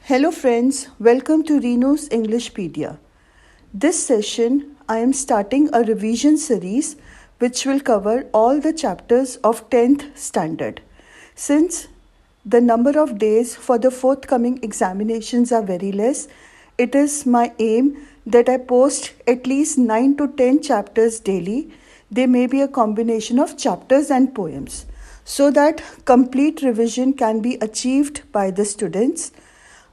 Hello friends, welcome to Reno's Englishpedia. This session I am starting a revision series which will cover all the chapters of 10th standard. Since the number of days for the forthcoming examinations are very less, it is my aim that I post at least 9 to 10 chapters daily. They may be a combination of chapters and poems so that complete revision can be achieved by the students.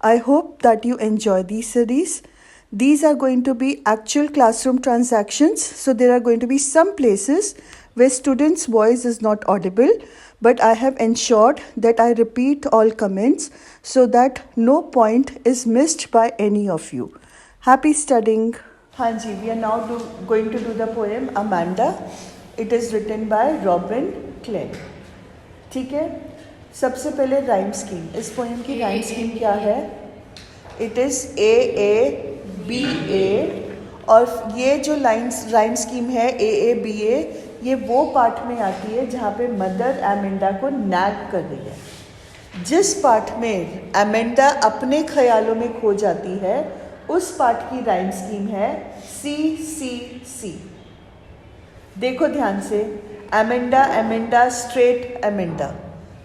I hope that you enjoy these series. These are going to be actual classroom transactions, so there are going to be some places where students' voice is not audible, but I have ensured that I repeat all comments so that no point is missed by any of you. Happy studying. Hanji, we are now going to do the poem Amanda. It is written by Robin Clark. ठीक है, सबसे पहले rhyme scheme. इस poem की rhyme scheme क्या है? It is A-A-B-A. और ये जो राइम स्कीम है A-A-B-A, ये वो पार्ट में आती है जहाँ पे मदर एमेंडा को नैग कर रही है. जिस पार्ट में एमेंडा अपने ख्यालों में खो जाती है उस पार्ट की राइम स्कीम है C-C-C. देखो ध्यान से, Amanda Amanda straight Amanda,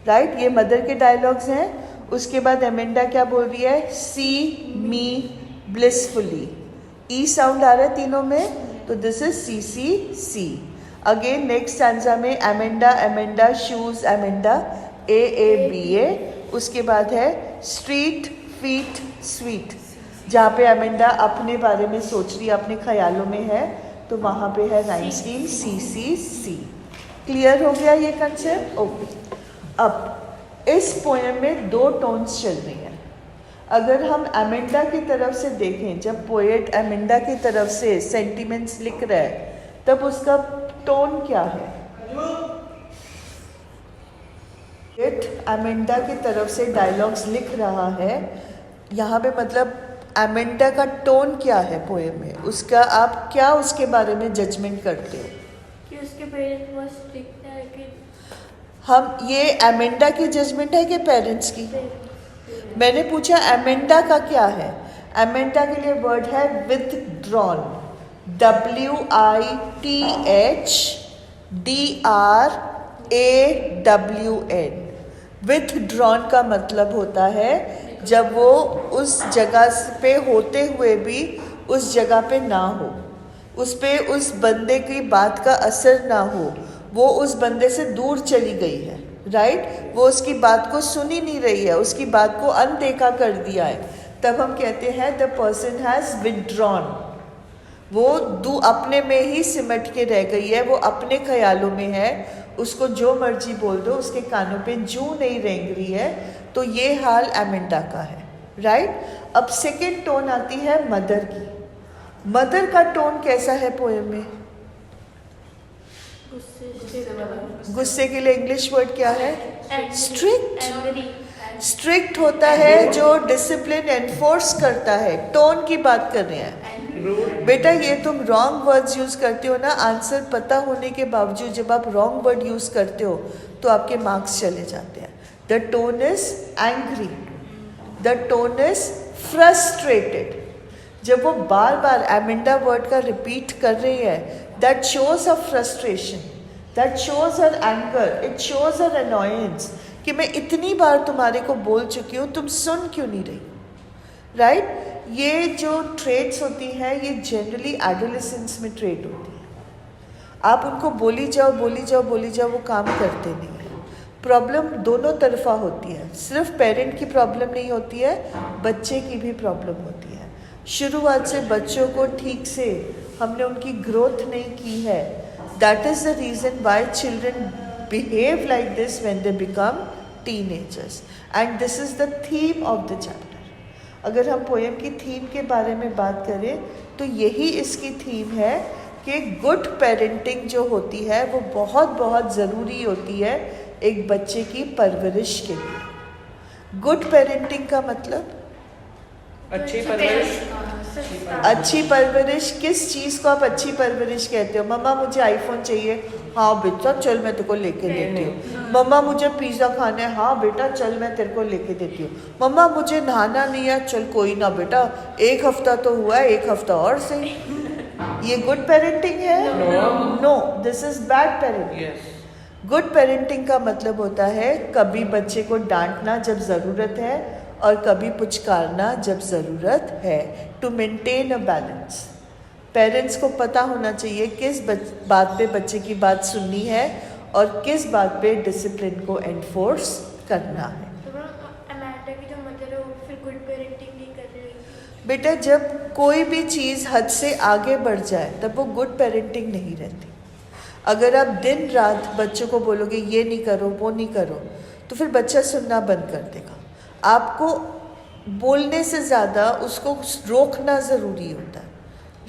right. ये मदर के डायलॉग्स हैं. उसके बाद एमेंडा क्या बोल रही है? सी मी ब्लिसफुली. ई साउंड आ रहा है तीनों में, तो this is C C C. Again next stanza में Amanda Amanda shoos Amanda A-A-B-A. उसके बाद है स्ट्रीट फीट स्वीट, जहाँ पे एमेंडा अपने बारे में सोच रही है, अपने ख्यालों में है, तो वहाँ पे है राइम स्कीम C-C-C. क्लियर हो गया ये कंसेप्ट? ओके. अब इस पोएम में दो टोन्स चल रही हैं. अगर हम एमेंडा की तरफ से देखें, जब पोएट एमेंडा की तरफ से सेंटिमेंट्स लिख रहा है, तब उसका टोन क्या है? पोएट एमेंडा की तरफ से डायलॉग्स लिख रहा है, यहाँ पे मतलब एमेंडा का टोन क्या है पोएम में? उसका आप क्या उसके बारे में जजमेंट करते हो? कि उसके पेरेंट्स बहुत स्ट्रिक्ट है कि हम ये एमेंडा की जजमेंट है कि पेरेंट्स की? मैंने पूछा एमेंडा का क्या है. एमेंडा के लिए वर्ड है विथड्रॉन. WITHDRAWN. विथड्रॉन का मतलब होता है जब वो उस जगह पे होते हुए भी उस जगह पे ना हो, उस पे उस बंदे की बात का असर ना हो, वो उस बंदे से दूर चली गई है, राइट. वो उसकी बात को सुन ही नहीं रही है, उसकी बात को अनदेखा कर दिया है, तब हम कहते हैं द पर्सन हैज़ विथड्रॉन. वो अपने में ही सिमट के रह गई है, वो अपने ख्यालों में है, उसको जो मर्जी बोल दो, उसके कानों पे जूं नहीं रेंग रही है. तो ये हाल एमेंडा का है, राइट. अब सेकेंड टोन आती है मदर की. मदर का टोन कैसा है पोएम में? गुस्से के लिए इंग्लिश वर्ड क्या है? स्ट्रिक्ट. स्ट्रिक्ट होता है जो डिसिप्लिन एनफोर्स करता है. टोन की बात कर रहे हैं. बेटा ये तुम रॉन्ग वर्ड्स यूज़ करते हो ना, आंसर पता होने के बावजूद जब आप रॉन्ग वर्ड यूज़ करते हो तो आपके मार्क्स चले जाते हैं. The tone is angry, the tone is frustrated. जब वो बार बार एमेंडा वर्ड का रिपीट कर रही है, that shows a frustration, that shows her anger, it shows her annoyance कि मैं इतनी बार तुम्हारे को बोल चुकी हूँ, तुम सुन क्यों नहीं रही, राइट. ये जो ट्रेड्स होती हैं ये जनरली एडोलेसेंस में ट्रेड होती है. आप उनको बोली जाओ बोली जाओ बोली जाओ, वो काम करते नहीं है. प्रॉब्लम दोनों तरफा होती है, सिर्फ पेरेंट की प्रॉब्लम नहीं होती है, बच्चे की भी प्रॉब्लम होती है. शुरुआत से बच्चों को ठीक से हमने उनकी ग्रोथ नहीं की है. That is the reason why children behave like this when they become teenagers. And this is the theme of the chapter. अगर हम पोएम की थीम के बारे में बात करें तो यही इसकी थीम है कि गुड पेरेंटिंग जो होती है वो बहुत बहुत ज़रूरी होती है एक बच्चे की परवरिश के लिए. गुड पेरेंटिंग का मतलब अच्छी परवरिश। अच्छी परवरिश, किस चीज़ को आप अच्छी परवरिश कहते हो? मम्मा मुझे आईफोन चाहिए, हाँ बेटा चल मैं तेरे को लेके देती हूँ। मम्मा मुझे पिज़्ज़ा खाना है, हाँ बेटा चल मैं तेरे को लेके देती हूँ। मम्मा मुझे नहाना नहीं है, चल कोई ना बेटा, एक हफ्ता तो हुआ है, एक हफ्ता और सही। ये गुड पेरेंटिंग है? No, this is bad parenting. Yes. Good parenting का मतलब होता है कभी बच्चे को डांटना जब ज़रूरत है और कभी पुचकारना जब ज़रूरत है, to maintain a balance. Parents को पता होना चाहिए किस बात पे बच्चे की बात सुननी है और किस बात पे डिसिप्लिन को एनफोर्स करना है। तो अमेंडा की जो मदर है वो फिर गुड पेरेंटिंग नहीं कर रही। बेटा जब कोई भी चीज़ हद से आगे बढ़ जाए तब वो गुड पेरेंटिंग नहीं रहती। अगर आप दिन रात बच्चों को बोलोगे ये नहीं करो वो नहीं करो, तो फिर बच्चा सुनना बंद कर देगा। आपको बोलने से ज़्यादा उसको रोकना ज़रूरी होता है,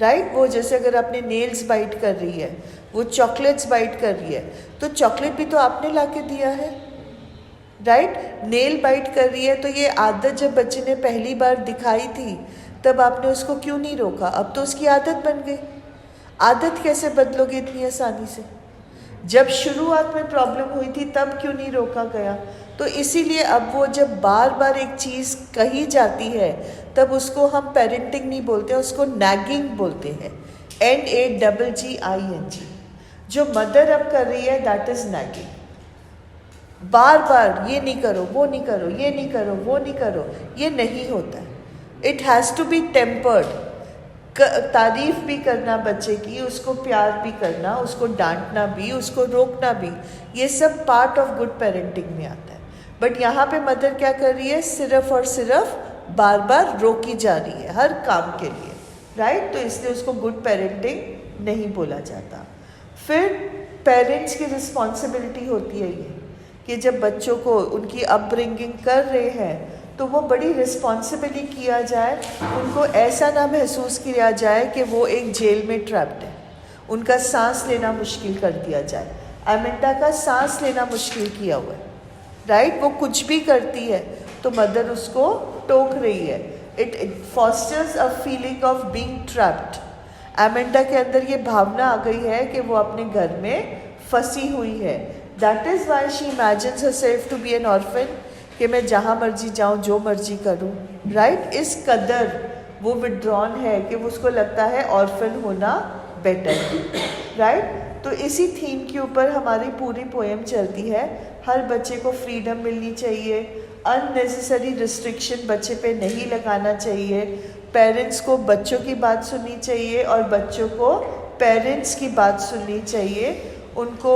राइट? वो जैसे अगर आपने नेल्स बाइट कर रही है, वो चॉकलेट्स बाइट कर रही है, तो चॉकलेट भी तो आपने ला के दिया है, राइट? नेल बाइट कर रही है, तो ये आदत जब बच्चे ने पहली बार दिखाई थी तब आपने उसको क्यों नहीं रोका? अब तो उसकी आदत बन गई। आदत कैसे बदलोगे इतनी आसानी से? जब शुरुआत में प्रॉब्लम हुई थी तब क्यों नहीं रोका गया? तो इसीलिए अब वो जब बार बार एक चीज़ कही जाती है तब उसको हम पेरेंटिंग नहीं बोलते, उसको नैगिंग बोलते हैं, NAGGING। जो मदर अब कर रही है दैट इज नैगिंग। बार बार ये नहीं करो वो नहीं करो, ये नहीं करो वो नहीं करो, ये नहीं होता है। It has to be tempered. तारीफ भी करना बच्चे की, उसको प्यार भी करना, उसको डांटना भी, उसको रोकना भी, ये सब पार्ट ऑफ गुड पेरेंटिंग में आता है। बट यहाँ पे मदर क्या कर रही है? सिर्फ और सिर्फ बार बार रोकी जा रही है हर काम के लिए, राइट? तो इसलिए उसको गुड पेरेंटिंग नहीं बोला जाता। फिर पेरेंट्स की रिस्पॉन्सिबिलिटी होती है ये कि जब बच्चों को उनकी अपब्रिंगिंग कर रहे हैं तो वो बड़ी रिस्पॉन्सिबली किया जाए, उनको ऐसा ना महसूस किया जाए कि वो एक जेल में ट्रैप्ड है, उनका सांस लेना मुश्किल कर दिया जाए। अमेंडा का सांस लेना मुश्किल किया हुआ है, राइट? वो कुछ भी करती है तो मदर उसको टोक रही है। It fosters a feeling of being trapped. Amanda के अंदर ये भावना आ गई है कि वो अपने घर में फंसी हुई है। That is why she imagines herself to be an orphan, कि मैं जहाँ मर्जी जाऊँ जो मर्जी करूँ, राइट? इस कदर वो विड्रॉन है कि उसको लगता है ऑर्फन होना बेटर है, राइट? तो इसी थीम के ऊपर हमारी पूरी पोएम चलती है। हर बच्चे को फ्रीडम मिलनी चाहिए, अननेसेसरी रिस्ट्रिक्शन बच्चे पे नहीं लगाना चाहिए, पेरेंट्स को बच्चों की बात सुननी चाहिए और बच्चों को पेरेंट्स की बात सुननी चाहिए। उनको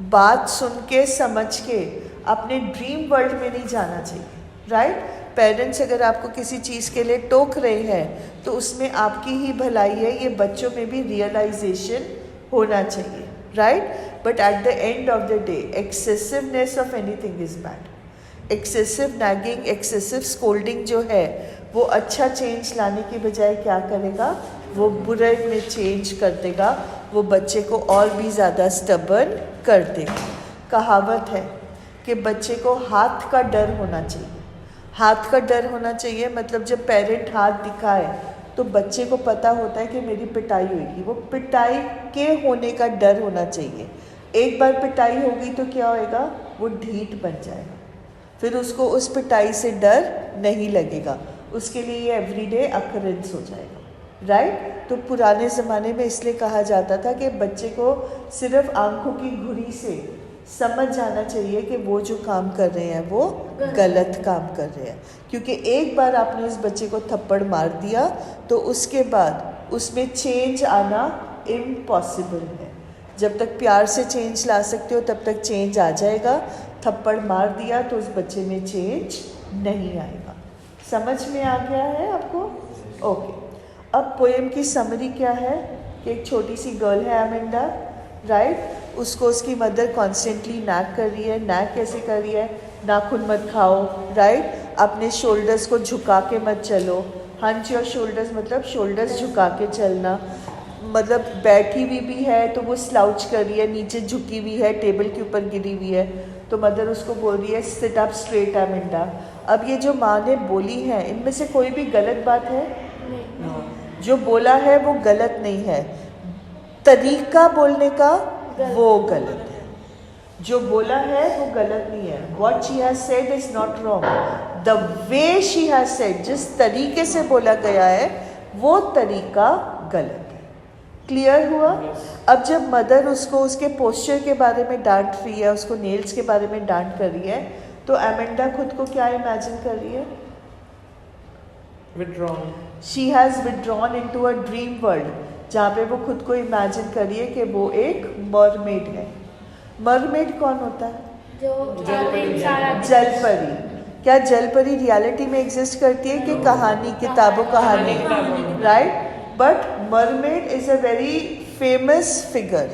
बात सुन के समझ के अपने ड्रीम वर्ल्ड में नहीं जाना चाहिए, राइट? पेरेंट्स अगर आपको किसी चीज़ के लिए टोक रहे हैं तो उसमें आपकी ही भलाई है, ये बच्चों में भी रियलाइजेशन होना चाहिए, right? But at the end of the day excessiveness of anything is bad. Excessive nagging, excessive scolding जो है वो अच्छा चेंज लाने की बजाय क्या करेगा? वो बुरे में चेंज कर देगा, वो बच्चे को और भी ज़्यादा स्टबर्न कर देगा। कहावत है कि बच्चे को हाथ का डर होना चाहिए। हाथ का डर होना चाहिए मतलब जब पेरेंट हाथ दिखाए तो बच्चे को पता होता है कि मेरी पिटाई होगी, वो पिटाई के होने का डर होना चाहिए। एक बार पिटाई होगी तो क्या होएगा? वो ढीठ बन जाएगा, फिर उसको उस पिटाई से डर नहीं लगेगा, उसके लिए ये एवरीडे अकरेंस हो जाएगा, राइट? तो पुराने ज़माने में इसलिए कहा जाता था कि बच्चे को सिर्फ आंखों की घुरी से समझ जाना चाहिए कि वो जो काम कर रहे हैं वो गलत काम कर रहे हैं, क्योंकि एक बार आपने उस बच्चे को थप्पड़ मार दिया तो उसके बाद उसमें चेंज आना इम्पॉसिबल है। जब तक प्यार से चेंज ला सकते हो तब तक चेंज आ जाएगा, थप्पड़ मार दिया तो उस बच्चे में चेंज नहीं आएगा। समझ में आ गया है आपको? ओके। अब पोएम की समरी क्या है कि एक छोटी सी गर्ल है अमेंडा, राइट? उसको उसकी मदर कॉन्स्टेंटली नैग कर रही है। नैग कैसे कर रही है? नाखून मत खाओ, राइट? अपने शोल्डर्स को झुका के मत चलो। हंच योर शोल्डर्स मतलब शोल्डर्स झुका के चलना, मतलब बैठी हुई भी है तो वो स्लाउच कर रही है, नीचे झुकी हुई है, टेबल के ऊपर गिरी हुई है, तो मदर उसको बोल रही है सिट अप स्ट्रेट अमेंडा। अब ये जो माँ ने बोली है इनमें से कोई भी गलत बात है? नहीं। जो बोला है वो गलत नहीं है, तरीका बोलने का वो गलत है। जो बोला है वो गलत नहीं है। What she has said is not wrong. The way she has said, जिस तरीके से बोला गया है वो तरीका गलत है। क्लियर हुआ? अब जब मदर उसको उसके पोस्चर के बारे में डांट रही है, उसको नेल्स के बारे में डांट कर रही है, तो एमेंडा खुद को क्या इमेजिन कर रही है? Withdrawn. She has withdrawn into a dream world, जहाँ पे वो खुद को इमेजिन कर रही है कि वो एक मरमेड है। मरमेड कौन होता है? जो जलपरी। जलपरी। क्या जलपरी रियलिटी में एग्जिस्ट करती है कि कहानी, किताबों कहानी? Right. But mermaid is a very famous figure,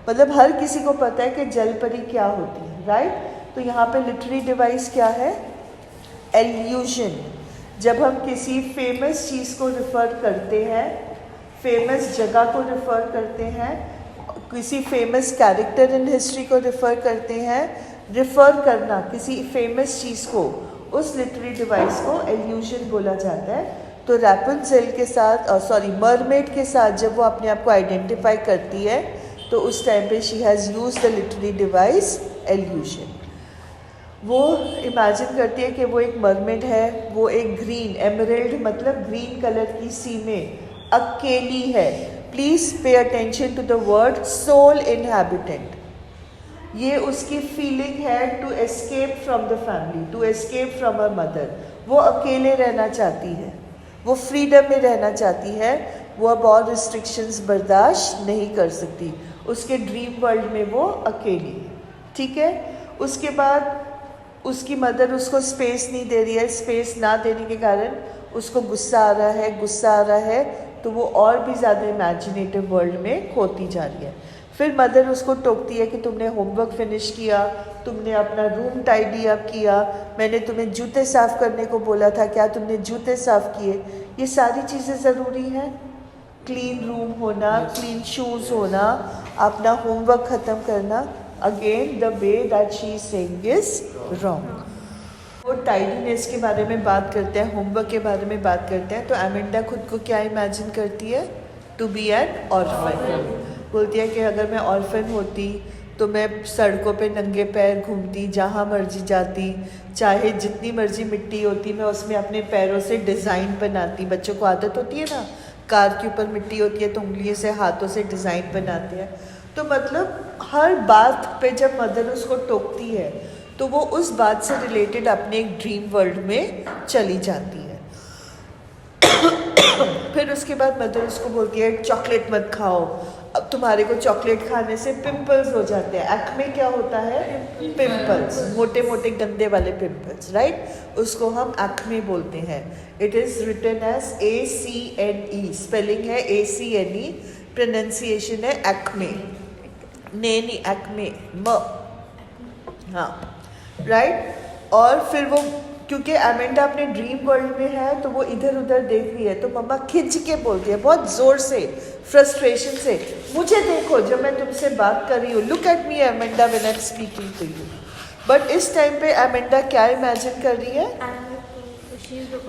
मतलब हर किसी को पता है कि जलपरी क्या होती है। राइट। तो यहाँ पे लिटरेरी डिवाइस क्या है? एल्यूजन। जब हम किसी फेमस चीज़ को रिफ़र करते हैं, फेमस जगह को रिफ़र करते हैं, किसी फेमस कैरेक्टर इन हिस्ट्री को रिफ़र करते हैं, रिफ़र करना किसी फेमस चीज़ को, उस लिटरेरी डिवाइस को एल्यूजन बोला जाता है। तो रैपुंज़ेल के साथ मरमेड के साथ जब वो अपने आप को आइडेंटिफाई करती है तो उस टाइम पे she has used the literary device allusion. वो इमेजिन करती है कि वो एक मरमेड है, वो एक ग्रीन एमरल्ड मतलब ग्रीन कलर की सी में अकेली है। Please pay attention to the word sole inhabitant. ये उसकी फीलिंग है to escape from the family, to escape from a mother. वो अकेले रहना चाहती है, वो फ्रीडम में रहना चाहती है, वो अब और रिस्ट्रिक्शंस बर्दाश्त नहीं कर सकती। उसके ड्रीम वर्ल्ड में वो अकेली है। ठीक है। उसके बाद उसकी मदर उसको स्पेस नहीं दे रही है, स्पेस ना देने के कारण उसको गुस्सा आ रहा है, तो वो और भी ज़्यादा इमेजिनेटिव वर्ल्ड में खोती जा रही है। फिर मदर उसको टोकती है कि तुमने होमवर्क फिनिश किया, तुमने अपना रूम टाइडी अप किया, मैंने तुम्हें जूते साफ़ करने को बोला था, क्या तुमने जूते साफ़ किए? ये सारी चीज़ें ज़रूरी हैं। क्लीन रूम होना, क्लीन शूज़ होना, अपना होमवर्क ख़त्म करना। Again the way that she is saying is wrong. वो टाइडीनेस के बारे में बात करते हैं, होमवर्क के बारे में बात करते हैं, तो एमेंडा खुद को क्या इमेजिन करती है? To be an orphan. बोलती है कि अगर मैं ऑर्फन होती तो मैं सड़कों पे नंगे पैर घूमती, जहाँ मर्जी जाती, चाहे जितनी मर्जी मिट्टी होती मैं उसमें अपने पैरों से डिज़ाइन बनाती। बच्चों को आदत होती है ना, कार के ऊपर मिट्टी होती है तो उंगलियों से हाथों से डिज़ाइन बनाते हैं। तो मतलब हर बात पे जब मदर उसको टोकती है तो वो उस बात से रिलेटेड अपने एक ड्रीम वर्ल्ड में चली जाती है। फिर उसके बाद मदर उसको बोलती है चॉकलेट मत खाओ, अब तुम्हारे को चॉकलेट खाने से पिंपल्स हो जाते हैं। एक्मे क्या होता है? पिंपल्स, मोटे मोटे गंदे वाले पिंपल्स। राइट। उसको हम एक्मे बोलते हैं। It is written as ACNE, spelling है ACNE, प्रोनाउंसिएशन है एक्मे, नहीं एक्मे म। हाँ। राइट। और फिर वो क्योंकि एमेंडा अपने ड्रीम वर्ल्ड में है तो वो इधर उधर देख रही है, तो मम्मा खिंच के बोलती है बहुत ज़ोर से, फ्रस्ट्रेशन से, मुझे देखो जब मैं तुमसे बात कर रही हूँ, look at me Amanda when I am speaking to you. But इस टाइम पे एमेंडा क्या इमेजिन कर रही है?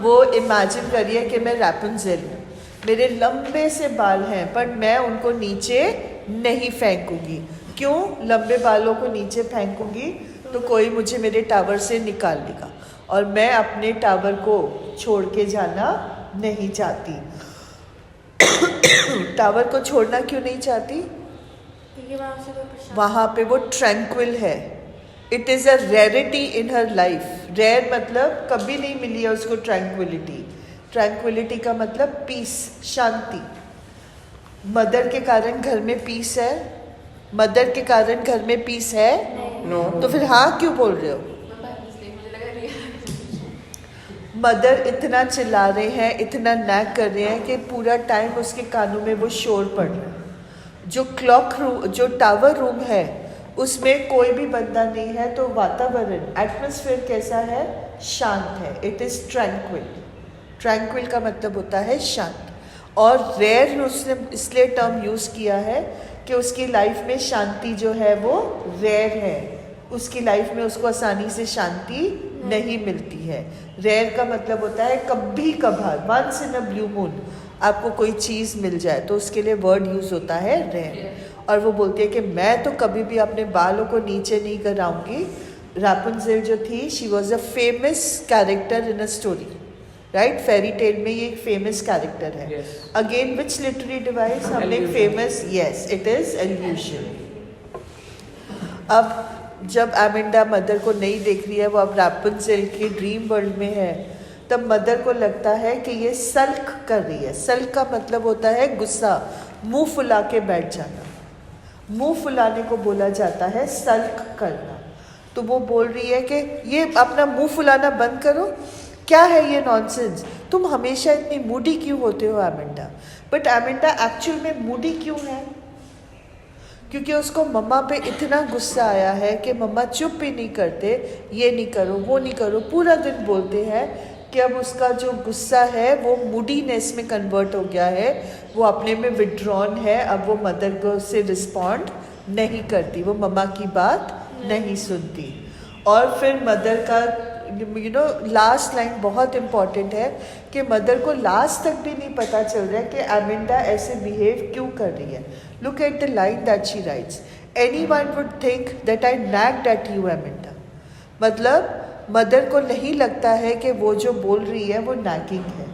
वो इमेजिन कर रही है कि मैं रैपुंज़ेल हूँ, मेरे लंबे से बाल हैं पर मैं उनको नीचे नहीं फेंकूंगी। क्यों लंबे बालों को नीचे फेंकूंगी? तो कोई मुझे मेरे टावर से निकाल देगा और मैं अपने टावर को छोड़ के जाना नहीं चाहती। टावर को छोड़ना क्यों नहीं चाहती? वहाँ पे वो ट्रैंक्विल है। It is a rarity in her life. Rare मतलब कभी नहीं मिली है उसको ट्रैंक्विलिटी। ट्रैंक्विलिटी का मतलब पीस, शांति। मदर के कारण घर में पीस है? मदर के कारण घर में पीस है? नो। तो फिर हाँ क्यों बोल रहे हो? मदर इतना चिल्ला रहे हैं, इतना नैग कर रहे हैं कि पूरा टाइम उसके कानों में वो शोर पड़ रहा है। जो क्लॉक रूम, जो टावर रूम है उसमें कोई भी बंदा नहीं है, तो वातावरण, एटमॉस्फेयर कैसा है? शांत है। It is tranquil. ट्रैंक्विल का मतलब होता है शांत। और रेयर उसने इसलिए टर्म यूज़ किया है कि उसकी लाइफ में शांति जो है वो रेयर है। उसकी लाइफ में उसको आसानी से शांति नहीं मिलती है। रेयर का मतलब होता है कभी कभार, once in a blue moon आपको कोई चीज़ मिल जाए, तो उसके लिए वर्ड यूज़ होता है रेयर। और वो बोलती है कि मैं तो कभी भी अपने बालों को नीचे नहीं कराऊंगी। रापुंज़ेल जो थी, she was a famous character in a story, right? Fairy tale में ये एक फेमस कैरेक्टर है। अगेन विच लिटरेरी डिवाइस हमने एक famous, yes it is allusion. अब जब एमेंडा मदर को नहीं देख रही है, वो अब रापुंज़ेल की ड्रीम वर्ल्ड में है, तब मदर को लगता है कि ये सल्क कर रही है। सल्क का मतलब होता है गुस्सा, मुंह फुला के बैठ जाना। मुंह फुलाने को बोला जाता है सल्क करना। तो वो बोल रही है कि ये अपना मुंह फुलाना बंद करो, क्या है ये नॉनसेंस, तुम हमेशा इतनी मूडी क्यों होते हो एमेंडा। बट एमेंडा एक्चुअल में मूडी क्यों है? क्योंकि उसको मम्मा पे इतना गुस्सा आया है कि मम्मा चुप भी नहीं करते, ये नहीं करो वो नहीं करो, पूरा दिन बोलते हैं कि अब उसका जो गुस्सा है वो मूडीनेस में कन्वर्ट हो गया है, वो अपने में विड्रॉन है। अब वो मदर को से रिस्पॉन्ड नहीं करती, वो मम्मा की बात नहीं सुनती। और फिर मदर का लास्ट लाइन बहुत इम्पॉर्टेंट है कि मदर को लास्ट तक भी नहीं पता चल रहा है कि एमेंडा ऐसे बिहेव क्यों कर रही है। Look at the line that she writes, anyone would think that I nagged at you Amanda. मतलब मदर को नहीं लगता है कि वो जो बोल रही है वो नैगिंग है,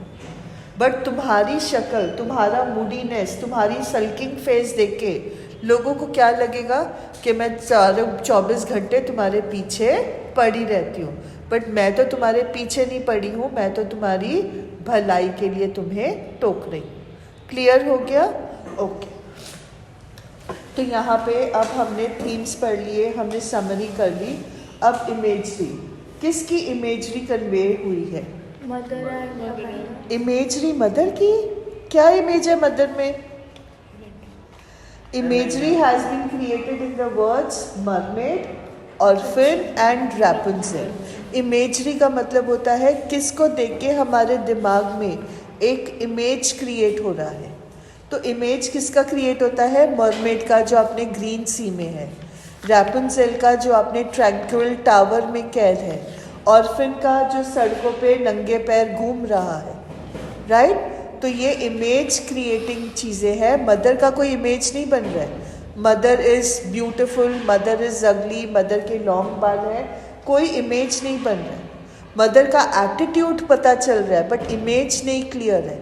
बट तुम्हारी शक्ल, तुम्हारा मूडीनेस, तुम्हारी सल्किंग फेस देख के लोगों को क्या लगेगा कि मैं 24 घंटे तुम्हारे पीछे पड़ी रहती हूँ। बट मैं तो तुम्हारे पीछे नहीं पड़ी हूँ, मैं तो तुम्हारी भलाई के लिए तुम्हें टोक रही हूँ। क्लियर हो गया? ओके। तो यहाँ पे अब हमने थीम्स पढ़ लिए, हमने समरी कर ली। अब इमेजरी, किसकी इमेजरी कन्वे हुई है? मदर एंड इमेजरी मदर की? क्या इमेज है मदर में? Imagery has been created in the words mermaid, orphan and Rapunzel. Imagery का मतलब होता है किसको देख के हमारे दिमाग में एक इमेज क्रिएट हो रहा है। तो इमेज किसका क्रिएट होता है? मरमेड का, जो अपने ग्रीन सी में है। रैपुंज़ेल का, जो अपने ट्रैंक्विल टावर में कैद है। ऑर्फिन का, जो सड़कों पे नंगे पैर घूम रहा है, राइट? तो ये इमेज क्रिएटिंग चीज़ें हैं। मदर का कोई इमेज नहीं बन रहा है। Mother is beautiful, mother is अगली, मदर के लॉन्ग बाल हैं, कोई इमेज नहीं बन रहा है। मदर का एटीट्यूड पता चल रहा है, बट इमेज नहीं क्लियर है।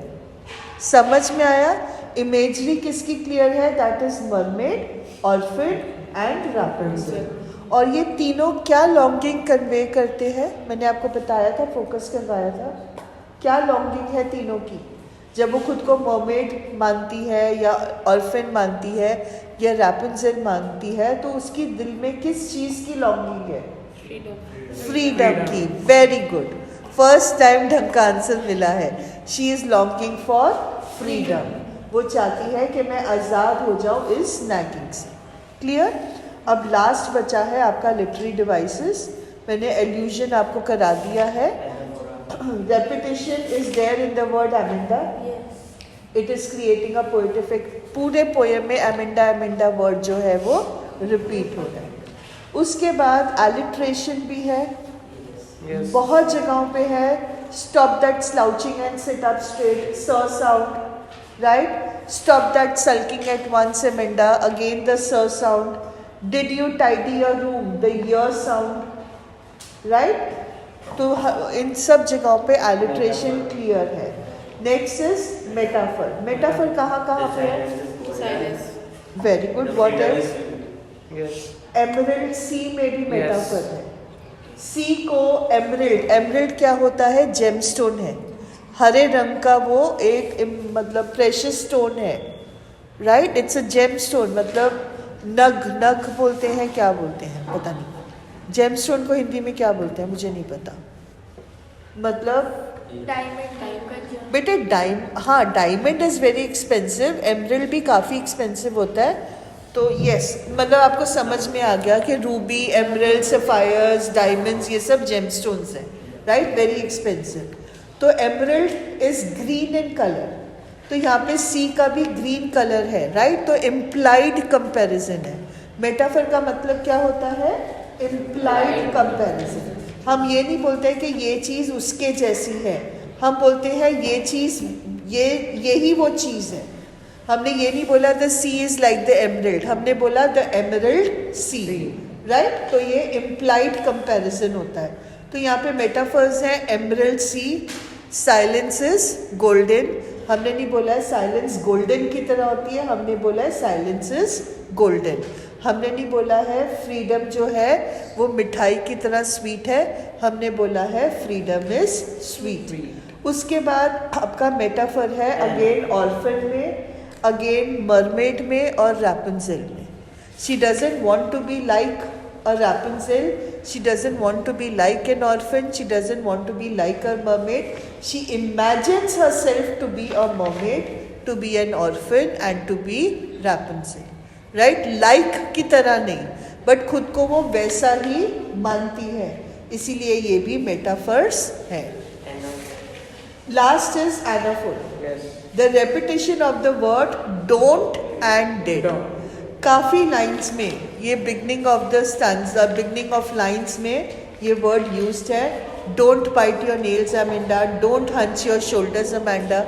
समझ में आया? इमेजरी किसकी क्लियर है? That is mermaid, orphan and Rapunzel. और ये तीनों क्या लॉन्गिंग कन्वे करते हैं? मैंने आपको बताया था, फोकस करवाया था। क्या लॉन्गिंग है तीनों की? जब वो खुद को मरमेड मानती है या ऑर्फिन मानती है या रैपुंज़ेल मानती है, तो उसकी दिल में किस चीज़ की लॉन्गिंग है? फ्रीडम की। वेरी गुड, फर्स्ट टाइम ढंग का आंसर मिला है। She is longing for freedom. वो चाहती है कि मैं आज़ाद हो जाऊँ इस नैगिंग से। क्लियर? अब लास्ट बचा है आपका लिटरेरी डिवाइसेस। मैंने एल्यूजन आपको करा दिया है। Repetition is there in the word Aminda. Yes. It is creating a poetic, पूरे पोएम में Aminda Aminda वर्ड जो है वो रिपीट हो रहा है। उसके बाद alliteration भी है, बहुत जगहों पे है। Stop that slouching and sit up straight, sir sound, right? Stop that sulking at once Aminda, again the sir sound. Did you tidy your room, the year sound, right? तो इन सब जगहों पे एलिट्रेशन क्लियर है। Next is metaphor. Metaphor कहाँ कहाँ पे है? Very good. What else? Emerald sea में भी मेटाफर है। सी को एमरल्ड, एमरल्ड क्या होता है? जेमस्टोन है, हरे रंग का वो एक मतलब प्रेशियस स्टोन है, राइट? इट्स अ जेमस्टोन, मतलब नग, नग बोलते हैं, क्या बोलते हैं पता नहीं। जेमस्टोन को हिंदी में क्या बोलते हैं मुझे नहीं पता। मतलब डायमंड। बेटे हाँ, diamond is very expensive, emerald भी काफ़ी एक्सपेंसिव होता है। तो यस, मतलब आपको समझ में आ गया कि रूबी, एमरल्ड, सफायर्स, डायमंड्स, ये सब जेमस्टोन्स हैं, राइट? Very expensive. तो emerald is green in colour, तो यहाँ पे सी का भी ग्रीन कलर है, राइट? तो इम्प्लाइड कंपैरिजन है। मेटाफर का मतलब क्या होता है? Implied comparison. हम ये नहीं बोलते हैं कि ये चीज़ उसके जैसी है, हम बोलते हैं ये चीज़ यही वो चीज़ है। हमने ये नहीं बोला the sea is like the emerald, हमने बोला द एमरल्ड सी, राइट। तो ये इम्प्लाइड कंपैरिजन होता है। तो यहाँ पे मेटाफर्स हैं, emerald sea, silence is golden. हमने नहीं बोला है साइलेंस गोल्डन की तरह होती है, हमने बोला है साइलेंस इज गोल्डन। हमने नहीं बोला है फ्रीडम जो है वो मिठाई की तरह स्वीट है, हमने बोला है फ्रीडम इज स्वीट। उसके बाद आपका मेटाफर है अगेन ऑर्फन में, अगेन मरमेड में और रैपुंज़ेल में। She doesn't want to be like a Rapunzel, she doesn't want to be like an orphan, she doesn't want to be like a mermaid, she imagines herself to be a mermaid, to be an orphan and to be Rapunzel, right? Like की तरह नहीं, but खुद को वो वैसा ही मानती है, इसीलिए ये भी मेटाफर्स है। Last is anaphora. Yes. The repetition of the word don't and did. काफ़ी लाइन्स में ये beginning of the stanza, beginning of lines में ये वर्ड यूज्ड है। Don't bite your nails Amanda, don't hunch your shoulders Amanda.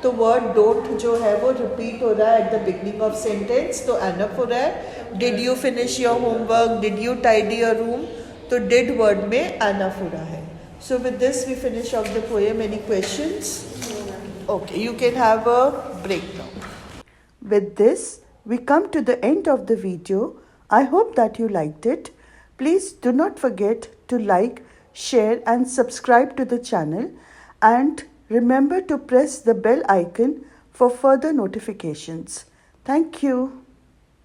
तो word don't जो है वो रिपीट हो रहा है at the beginning of sentence, तो एनाफोरा है। Did you finish your homework, did you tidy your room, तो डिड वर्ड में एनाफोरा है। So with this we finish off the poem. Any questions? Okay, you can have a break now. With this, we come to the end of the video. I hope that you liked it. Please do not forget to like, share and subscribe to the channel, and remember to press the bell icon for further notifications. Thank you.